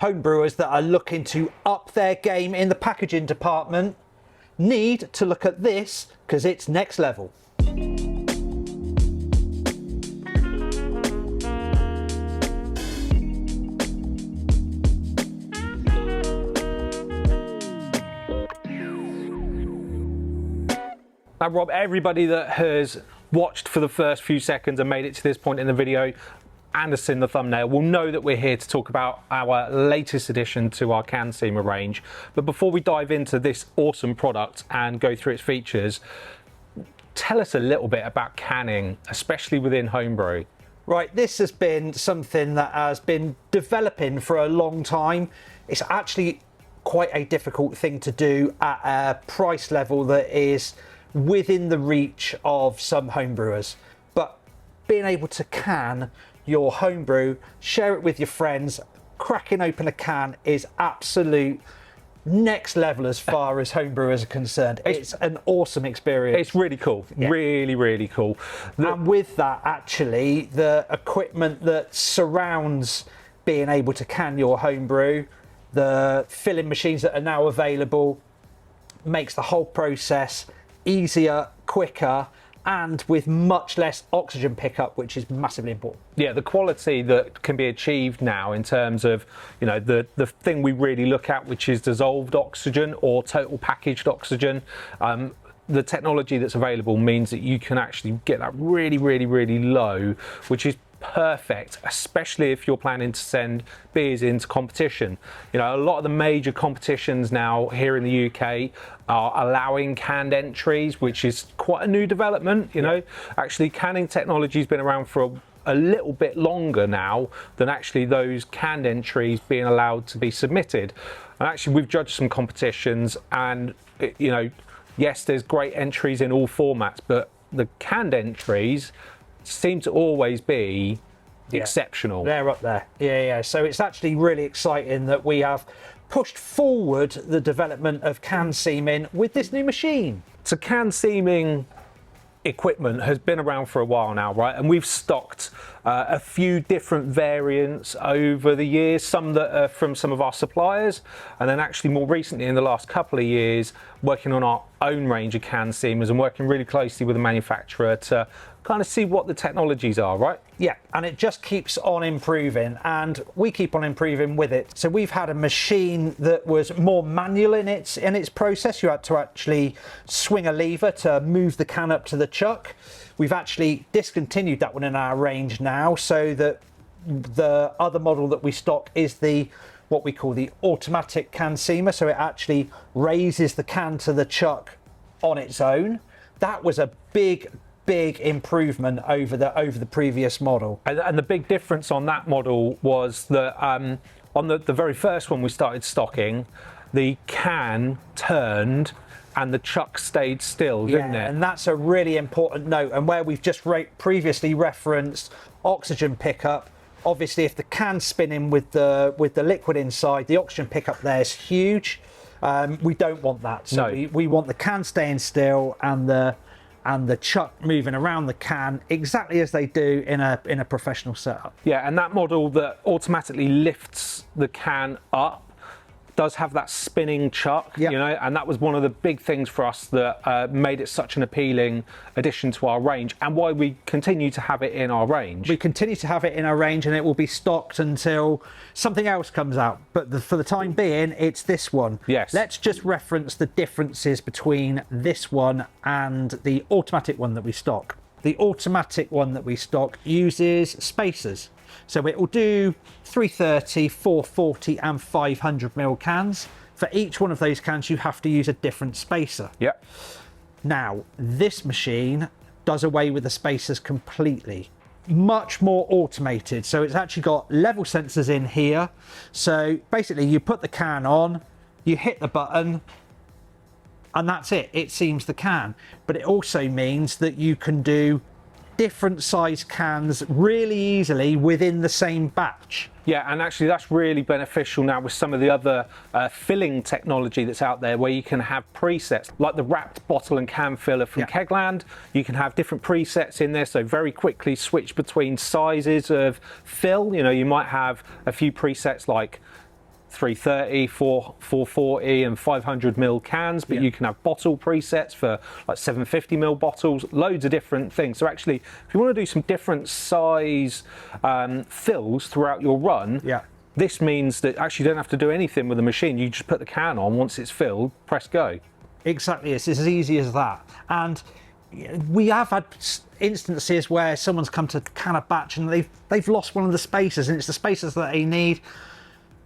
Homebrewers that are looking to up their game in the packaging department need to look at this because it's next level. Now Rob, everybody that has watched for the first few seconds and made it to this point in the video and has seen the thumbnail will know that we're here to talk about our latest addition to our can seamer range. But before we dive into this awesome product and go through its features, tell us a little bit about canning, especially within homebrew. Right, this has been something that has been developing for a long time. It's actually quite a difficult thing to do at a price level that is within the reach of some homebrewers. But being able to can your homebrew, share it with your friends, cracking open a can is absolute next level as far as homebrewers are concerned. It's an awesome experience. It's really cool, yeah. Really cool. And with that, actually, the equipment that surrounds being able to can your homebrew, the filling machines that are now available, makes the whole process easier, quicker, and with much less oxygen pickup, which is massively important. Yeah, the quality that can be achieved now in terms of, you know, the thing we really look at, which is dissolved oxygen or total packaged oxygen. The technology that's available means that you can actually get that really low, which is perfect, especially if you're planning to send beers into competition. You know, a lot of the major competitions now here in the UK are allowing canned entries, which is quite a new development. You know, actually canning technology has been around for a little bit longer now than actually those canned entries being allowed to be submitted. And actually we've judged some competitions and, you know, yes, there's great entries in all formats, but the canned entries seem to always be exceptional. They're up there. Yeah. So it's actually really exciting that we have pushed forward the development of can seaming with this new machine. So can seaming equipment has been around for a while now, right? And we've stocked a few different variants over the years, some that are from some of our suppliers, and then actually more recently in the last couple of years working on our own range of can seamers and working really closely with the manufacturer to kind of see what the technologies are, right? Yeah, and it just keeps on improving, and we keep on improving with it. So we've had a machine that was more manual in its process. You had to actually swing a lever to move the can up to the chuck. We've actually discontinued that one in our range now, so that the other model that we stock is the what we call the automatic can seamer. So it actually raises the can to the chuck on its own. That was a big improvement over the previous model. And the big difference on that model was that on the very first one we started stocking, the can turned and the chuck stayed still, didn't it? And that's a really important note. And where we've just previously referenced oxygen pickup, obviously if the can's spinning with the liquid inside, the oxygen pickup there is huge. We don't want that. So we want the can staying still and the chuck moving around the can exactly as they do in a professional setup. Yeah, and that model that automatically lifts the can up does have that spinning chuck, you know, and that was one of the big things for us that made it such an appealing addition to our range and why we continue to have it in our range. We continue to have it in our range and it will be stocked until something else comes out. But for the time being, it's this one. Yes. Let's just reference the differences between this one and the automatic one that we stock. The automatic one that we stock uses spacers. So it will do 330, 440 and 500 ml cans. For each one of those cans, you have to use a different spacer. Yep. Now, this machine does away with the spacers completely. Much more automated. So it's actually got level sensors in here. So basically you put the can on, you hit the button, and that's it. It seams the can. But it also means that you can do different size cans really easily within the same batch. Yeah, and actually that's really beneficial now with some of the other filling technology that's out there where you can have presets like the wrapped bottle and can filler from Kegland. You can have different presets in there, so very quickly switch between sizes of fill. You know, you might have a few presets like 330, 440 and 500 ml cans, but you can have bottle presets for like 750 ml bottles, loads of different things. So actually, if you want to do some different size fills throughout your run, this means that actually you don't have to do anything with the machine. You just put the can on, once it's filled, press go. Exactly, it's as easy as that. And we have had instances where someone's come to can a batch and they've lost one of the spacers, and it's the spacers that they need.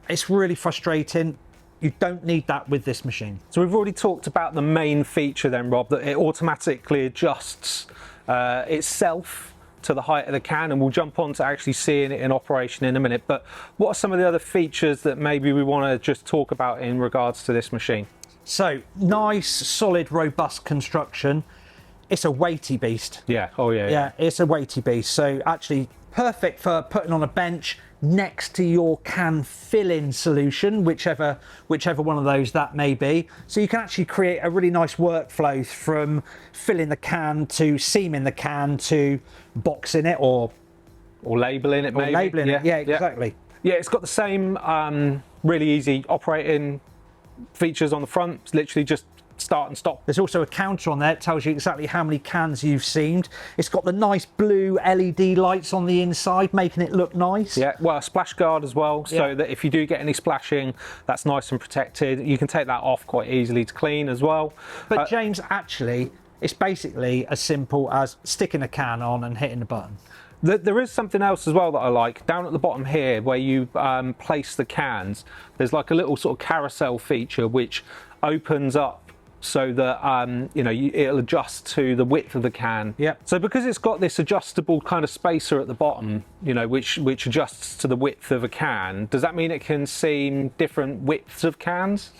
It's really frustrating. You don't need that with this machine. So we've already talked about the main feature then, Rob, that it automatically adjusts itself to the height of the can, and we'll jump on to actually seeing it in operation in a minute. But what are some of the other features that maybe we want to just talk about in regards to this machine? So, nice, solid, robust construction. It's a weighty beast. Yeah, oh yeah. Yeah, it's a weighty beast. So actually perfect for putting on a bench next to your can fill-in solution, whichever one of those that may be. So you can actually create a really nice workflow from filling the can to seaming the can to boxing it or labelling it, maybe. Labelling it, yeah, exactly. Yeah, it's got the same really easy operating features on the front. It's literally just start and stop. There's also a counter on there. It tells you exactly how many cans you've seamed. It's got the nice blue LED lights on the inside, making it look nice. Yeah, well, a splash guard as well, so that if you do get any splashing, that's nice and protected. You can take that off quite easily to clean as well. But James, actually, it's basically as simple as sticking a can on and hitting the button. There is something else as well that I like. Down at the bottom here, where you place the cans, there's like a little sort of carousel feature which opens up so that it'll adjust to the width of the can. Yeah. So because it's got this adjustable kind of spacer at the bottom, which adjusts to the width of a can, does that mean it can seam different widths of cans?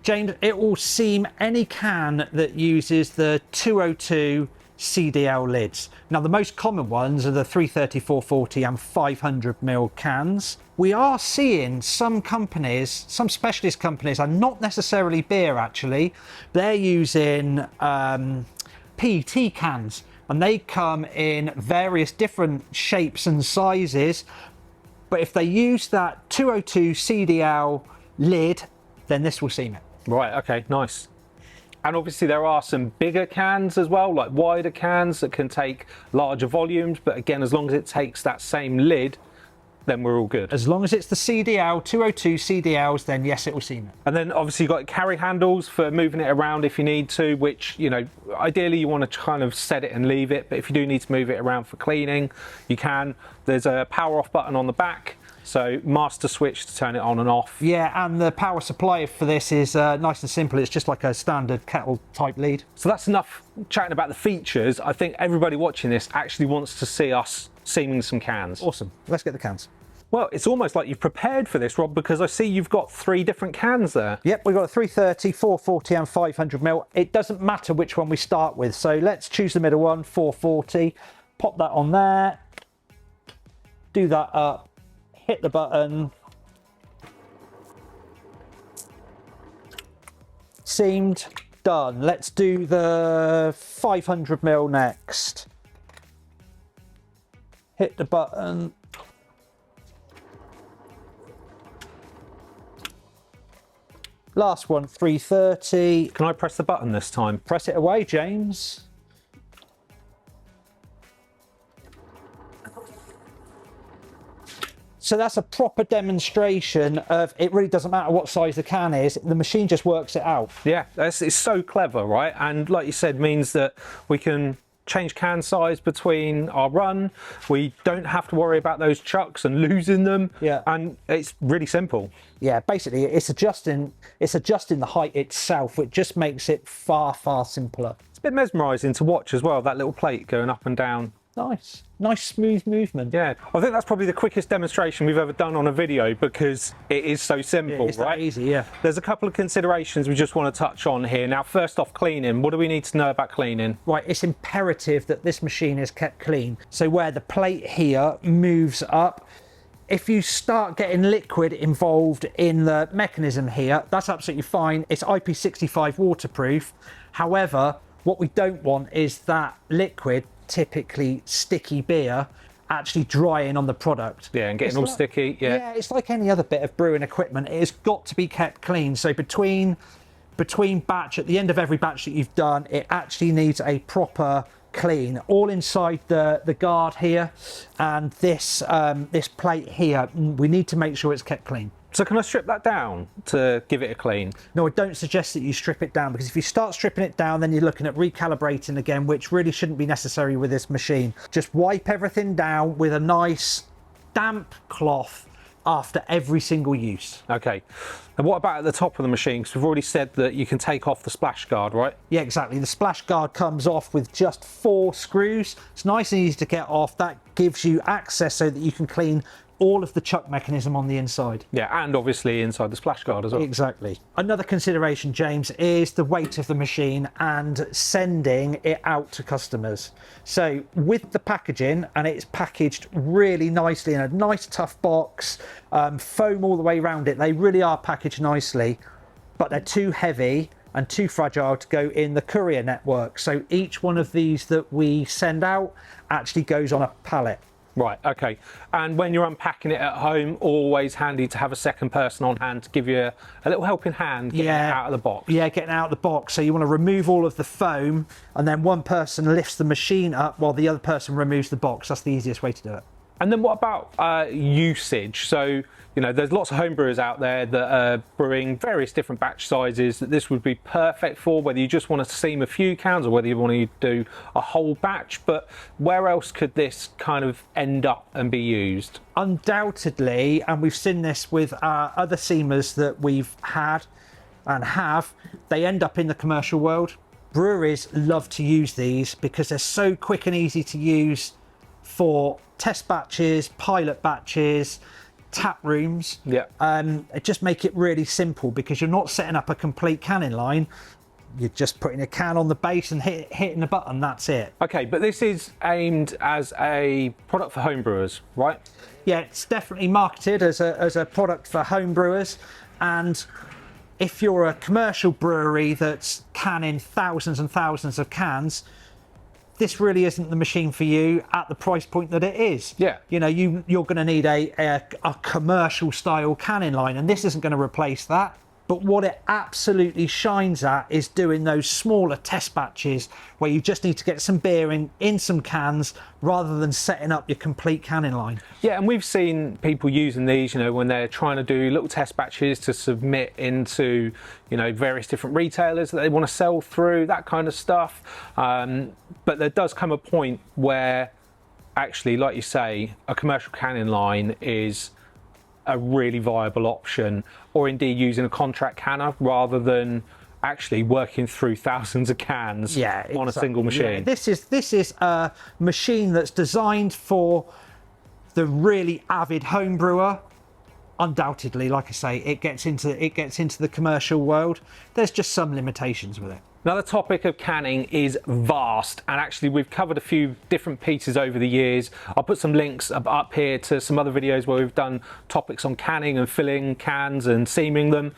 James, it will seam any can that uses the 202 CDL lids. Now the most common ones are the 330, 440 and 500ml cans. We are seeing some companies, some specialist companies, and not necessarily beer actually, they're using PET cans, and they come in various different shapes and sizes, but if they use that 202 CDL lid, then this will seam it. Right, okay, nice. And obviously there are some bigger cans as well, like wider cans that can take larger volumes. But again, as long as it takes that same lid, then we're all good. As long as it's the CDL, 202 CDLs, then yes, it will seam it. And then obviously you've got carry handles for moving it around if you need to, which, ideally you want to kind of set it and leave it. But if you do need to move it around for cleaning, you can. There's a power off button on the back. So master switch to turn it on and off. Yeah, and the power supply for this is nice and simple. It's just like a standard kettle type lead. So that's enough chatting about the features. I think everybody watching this actually wants to see us seaming some cans. Awesome. Let's get the cans. Well, it's almost like you've prepared for this, Rob, because I see you've got 3 different cans there. Yep, we've got a 330, 440 and 500ml. It doesn't matter which one we start with. So let's choose the middle one, 440. Pop that on there. Do that up. Hit the button. Seamed, done. Let's do the 500ml next. Hit the button. Last one, 330. Can I press the button this time? Press it away, James. So that's a proper demonstration of it really doesn't matter what size the can is, the machine just works it out. Yeah, it's so clever, right? And like you said, means that we can change can size between our run. We don't have to worry about those chucks and losing them. Yeah. And it's really simple. Yeah, basically it's adjusting the height itself, which just makes it far, far simpler. It's a bit mesmerising to watch as well, that little plate going up and down. Nice smooth movement. Yeah, I think that's probably the quickest demonstration we've ever done on a video because it is so simple, it's right? that easy, yeah. There's a couple of considerations we just want to touch on here. Now, first off, cleaning. What do we need to know about cleaning? Right, it's imperative that this machine is kept clean. So where the plate here moves up, if you start getting liquid involved in the mechanism here, that's absolutely fine. It's IP65 waterproof. However, what we don't want is that liquid, typically sticky beer, actually drying on the product. Yeah, and getting It's all like- sticky. Yeah. Yeah, it's like any other bit of brewing equipment. It has got to be kept clean. So between batch, at the end of every batch that you've done, it actually needs a proper clean, all inside the guard here, and this plate here. We need to make sure it's kept clean. So can I strip that down to give it a clean? No, I don't suggest that you strip it down, because if you start stripping it down, then you're looking at recalibrating again, which really shouldn't be necessary with this machine. Just wipe everything down with a nice damp cloth after every single use. Okay. And what about at the top of the machine? Because we've already said that you can take off the splash guard, right? Yeah, exactly. The splash guard comes off with just 4 screws. It's nice and easy to get off. That gives you access so that you can clean all of the chuck mechanism on the inside. Yeah, and obviously inside the splash guard as well. Exactly. Another consideration, James, is the weight of the machine and sending it out to customers. So with the packaging, and it's packaged really nicely in a nice tough box, foam all the way around it. They really are packaged nicely, but they're too heavy and too fragile to go in the courier network. So each one of these that we send out actually goes on a pallet. Right, okay. And when you're unpacking it at home, always handy to have a second person on hand to give you a little helping hand getting it out of the box. Yeah, getting out of the box. So you want to remove all of the foam, and then one person lifts the machine up while the other person removes the box. That's the easiest way to do it. And then what about usage? So, you know, there's lots of homebrewers out there that are brewing various different batch sizes that this would be perfect for, whether you just want to steam a few cans or whether you want to do a whole batch. But where else could this kind of end up and be used? Undoubtedly, and we've seen this with other seamers that we've had and have, they end up in the commercial world. Breweries love to use these because they're so quick and easy to use for test batches, pilot batches, tap rooms. Yeah. Just make it really simple, because you're not setting up a complete canning line. You're just putting a can on the base and hitting the button. That's it. Okay, but this is aimed as a product for homebrewers, right? Yeah, it's definitely marketed as a product for homebrewers. And if you're a commercial brewery that's canning thousands and thousands of cans, this really isn't the machine for you at the price point that it is. Yeah. You know, you're going to need a commercial style canning line, and this isn't going to replace that. But what it absolutely shines at is doing those smaller test batches where you just need to get some beer in some cans rather than setting up your complete canning line. Yeah, and we've seen people using these, you know, when they're trying to do little test batches to submit into, you know, various different retailers that they want to sell through, that kind of stuff. But there does come a point where actually, like you say, a commercial canning line is a really viable option, or indeed using a contract canner rather than actually working through thousands of cans on a single machine. Yeah, this is a machine that's designed for the really avid home brewer. Undoubtedly, like I say, it gets into the commercial world. There's just some limitations with it. Now, the topic of canning is vast, and actually we've covered a few different pieces over the years. I'll put some links up here to some other videos where we've done topics on canning and filling cans and seaming them.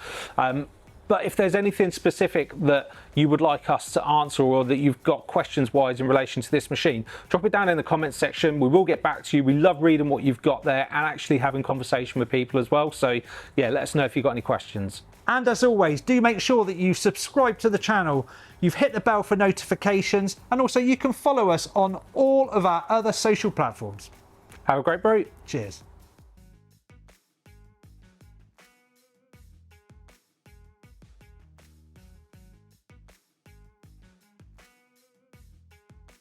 But if there's anything specific that you would like us to answer, or that you've got questions wise in relation to this machine, drop it down in the comments section. We will get back to you. We love reading what you've got there and actually having conversation with people as well. So yeah, let us know if you've got any questions. And as always, do make sure that you subscribe to the channel, you've hit the bell for notifications, and also you can follow us on all of our other social platforms. Have a great brew. Cheers.